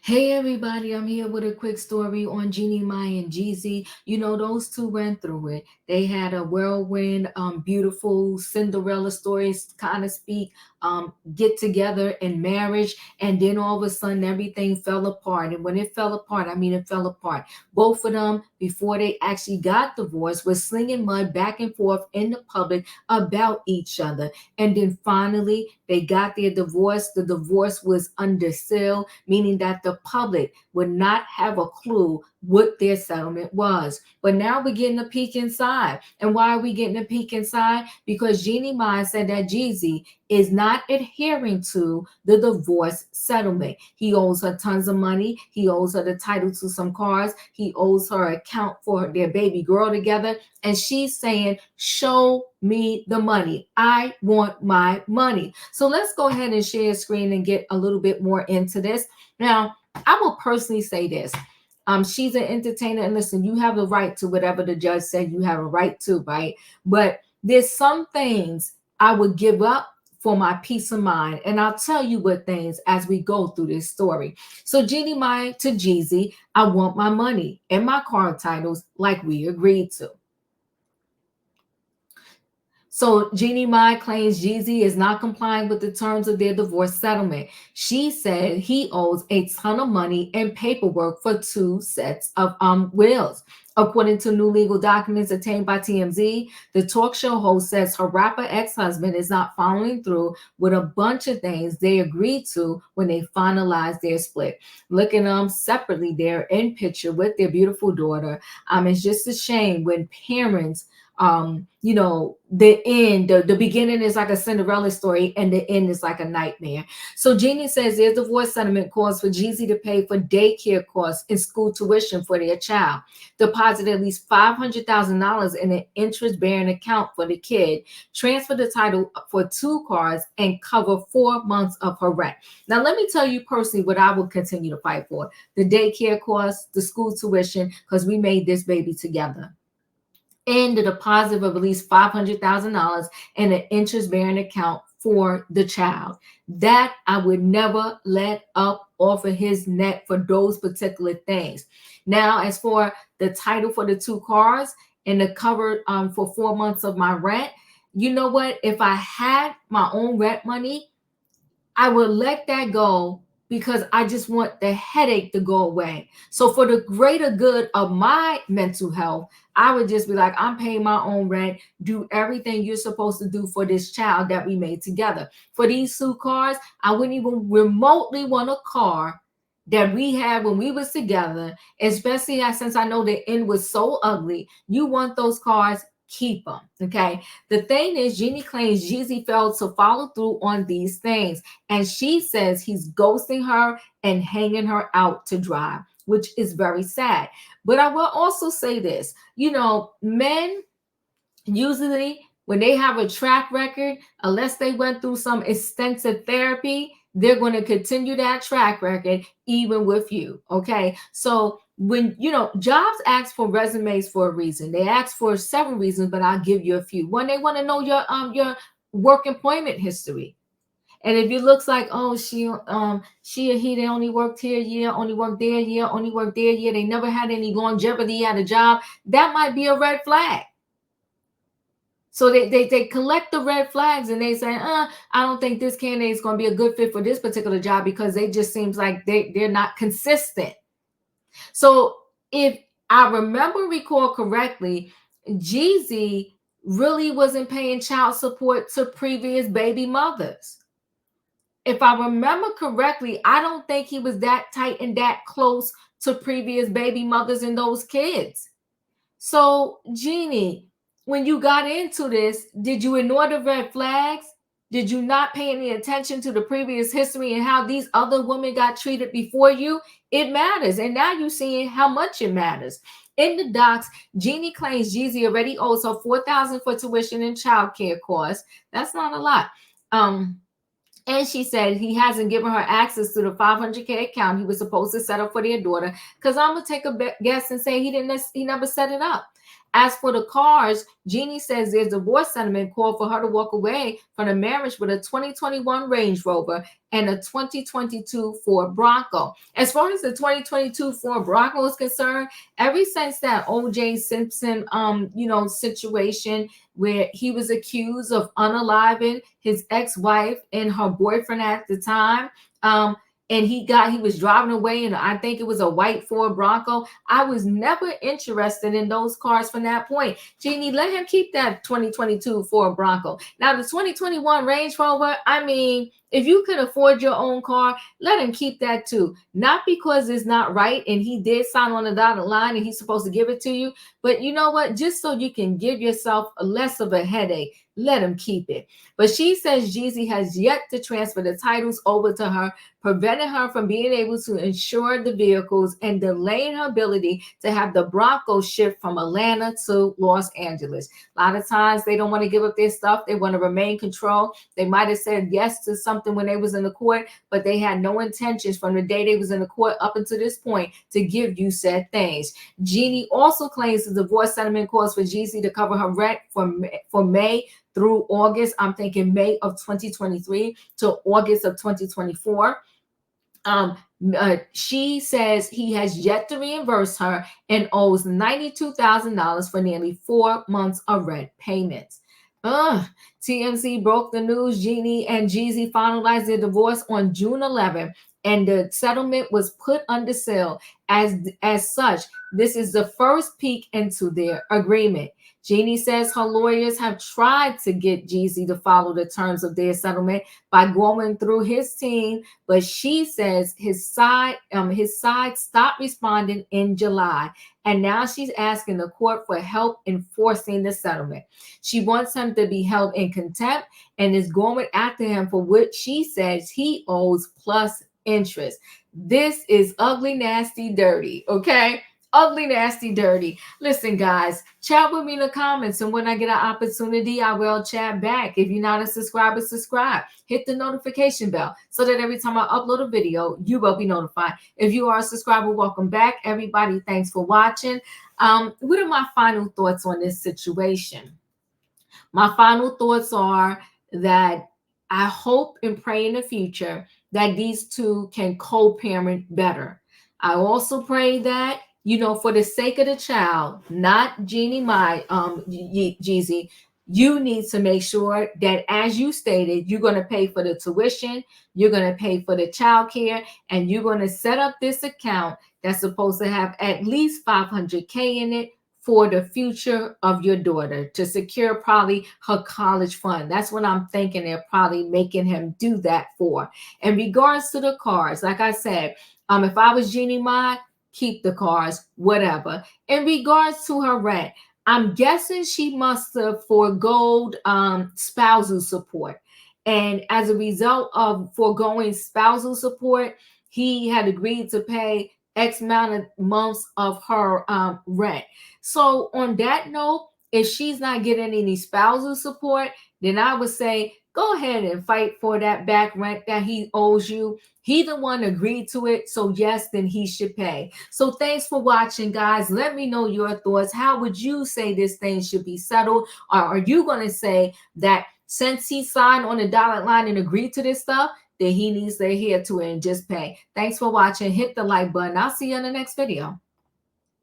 Hey everybody, I'm here with a quick story on Jeannie Mai and Jeezy. You know, those two went through it. They had a whirlwind, beautiful Cinderella story, kind of speak, get together in marriage, and then all of a sudden everything fell apart. And when it fell apart, I mean it fell apart. Both of them, before they actually got divorced, were slinging mud back and forth in the public about each other. And then finally, they got their divorce. The divorce was under seal, meaning that the public would not have a clue what their settlement was. But now we're getting a peek inside. And why are we getting a peek inside? Because Jeannie Mai said that Jeezy is not adhering to the divorce settlement. He owes her tons of money. He owes her the title to some cars. He owes her account for their baby girl together. And she's saying, show me the money. I want my money. So let's go ahead and share a screen and get a little bit more into this. Now, I will personally say this. She's an entertainer, and listen, you have the right to whatever the judge said you have a right to, right? But there's some things I would give up for my peace of mind. And I'll tell you what things as we go through this story. So Jeannie Mai to Jeezy, I want my money and my car titles like we agreed to. So Jeannie Mai claims Jeezy is not complying with the terms of their divorce settlement. She said he owes a ton of money and paperwork for two sets of wills. According to new legal documents obtained by TMZ, the talk show host says her rapper ex-husband is not following through with a bunch of things they agreed to when they finalized their split. Looking separately, they're in picture with their beautiful daughter. It's just a shame when parents the end, the beginning is like a Cinderella story and the end is like a nightmare. So Jeannie says their divorce settlement calls for Jeezy to pay for daycare costs and school tuition for their child, deposit at least $500,000 in an interest-bearing account for the kid, transfer the title for two cars, and cover 4 months of her rent. Now, let me tell you personally what I will continue to fight for: the daycare costs, the school tuition, because we made this baby together, and the deposit of at least $500,000 in an interest-bearing account for the child. That I would never let up off of his neck for those particular things. Now, as for the title for the two cars and the cover for 4 months of my rent, you know what? If I had my own rent money, I would let that go because I just want the headache to go away. So for the greater good of my mental health, I would just be like, I'm paying my own rent, do everything you're supposed to do for this child that we made together. For these two cars, I wouldn't even remotely want a car that we had when we was together, especially since I know the end was so ugly. You want those cars, keep them, okay? The thing is, Jeannie claims Jeezy failed to follow through on these things, and she says he's ghosting her and hanging her out to dry, which is very sad. But I will also say this, men usually when they have a track record, unless they went through some extensive therapy, they're going to continue that track record even with you, okay? So when jobs ask for resumes for a reason. They ask for several reasons, but I'll give you a few. One, they want to know your work employment history. And if it looks like, oh, she or he, they only worked here a year, only worked there a year, only worked there a year, they never had any longevity at a job, that might be a red flag. So they collect the red flags and they say, I don't think this candidate is going to be a good fit for this particular job because they just seems like they're not consistent. So if I recall correctly, Jeezy really wasn't paying child support to previous baby mothers. If I remember correctly, I don't think he was that tight and that close to previous baby mothers and those kids. So, Jeannie, when you got into this, did you ignore the red flags? Did you not pay any attention to the previous history and how these other women got treated before you? It matters. And now you're seeing how much it matters. In the docs, Jeannie claims Jeezy already owes her $4,000 for tuition and childcare costs. That's not a lot. And she said he hasn't given her access to the $500K account he was supposed to set up for their daughter. Because I'm gonna take a guess and say he never set it up. As for the cars, Jeannie says their divorce settlement called for her to walk away from the marriage with a 2021 Range Rover and a 2022 Ford Bronco. As far as the 2022 Ford Bronco is concerned, ever since that O.J. Simpson, situation where he was accused of unaliving his ex-wife and her boyfriend at the time, and he was driving away, and I think it was a white Ford Bronco. I was never interested in those cars from that point. Jeannie, let him keep that 2022 Ford Bronco. Now the 2021 Range Rover, I mean, if you could afford your own car, let him keep that too. Not because it's not right and he did sign on the dotted line and he's supposed to give it to you, but you know what? Just so you can give yourself less of a headache, let him keep it. But she says Jeezy has yet to transfer the titles over to her, preventing her from being able to insure the vehicles and delaying her ability to have the Bronco shipped from Atlanta to Los Angeles. A lot of times they don't want to give up their stuff. They want to remain control. They might have said yes to something when they was in the court, but they had no intentions from the day they was in the court up until this point to give you said things. Jeannie also claims the divorce settlement calls for Jeezy to cover her rent for May through August. I'm thinking May of 2023 to August of 2024. She says he has yet to reimburse her and owes $92,000 for nearly 4 months of rent payments. TMZ broke the news. Jeannie and Jeezy finalized their divorce on June 11th, and the settlement was put under sale. As such, this is the first peek into their agreement. Jeannie says her lawyers have tried to get Jeezy to follow the terms of their settlement by going through his team, but she says his side stopped responding in July, and now she's asking the court for help enforcing the settlement. She wants him to be held in contempt and is going after him for what she says he owes plus interest. This is ugly, nasty, dirty, okay? Ugly, nasty, dirty. Listen, guys, chat with me in the comments, and when I get an opportunity, I will chat back. If you're not a subscriber, subscribe. Hit the notification bell so that every time I upload a video, you will be notified. If you are a subscriber, welcome back. Everybody, thanks for watching. What are my final thoughts on this situation? My final thoughts are that I hope and pray in the future that these two can co-parent better. I also pray that, for the sake of the child, not Jeannie Mai, Jeezy, you need to make sure that, as you stated, you're going to pay for the tuition, you're going to pay for the child care, and you're going to set up this account that's supposed to have at least $500K in it for the future of your daughter, to secure probably her college fund. That's what I'm thinking they're probably making him do that for. In regards to the cars, like I said, if I was Jeannie Mai, keep the cars, whatever. In regards to her rent, I'm guessing she must have foregoed spousal support. And as a result of foregoing spousal support, he had agreed to pay X amount of months of her rent. So on that note, if she's not getting any spousal support, then I would say go ahead and fight for that back rent that he owes you. He the one agreed to it, so yes, then he should pay. So thanks for watching, guys. Let me know your thoughts. How would you say this thing should be settled? Or are you going to say that since he signed on the dotted line and agreed to this stuff, that he needs to adhere to it and just pay? Thanks for watching. Hit the like button. I'll see you in the next video.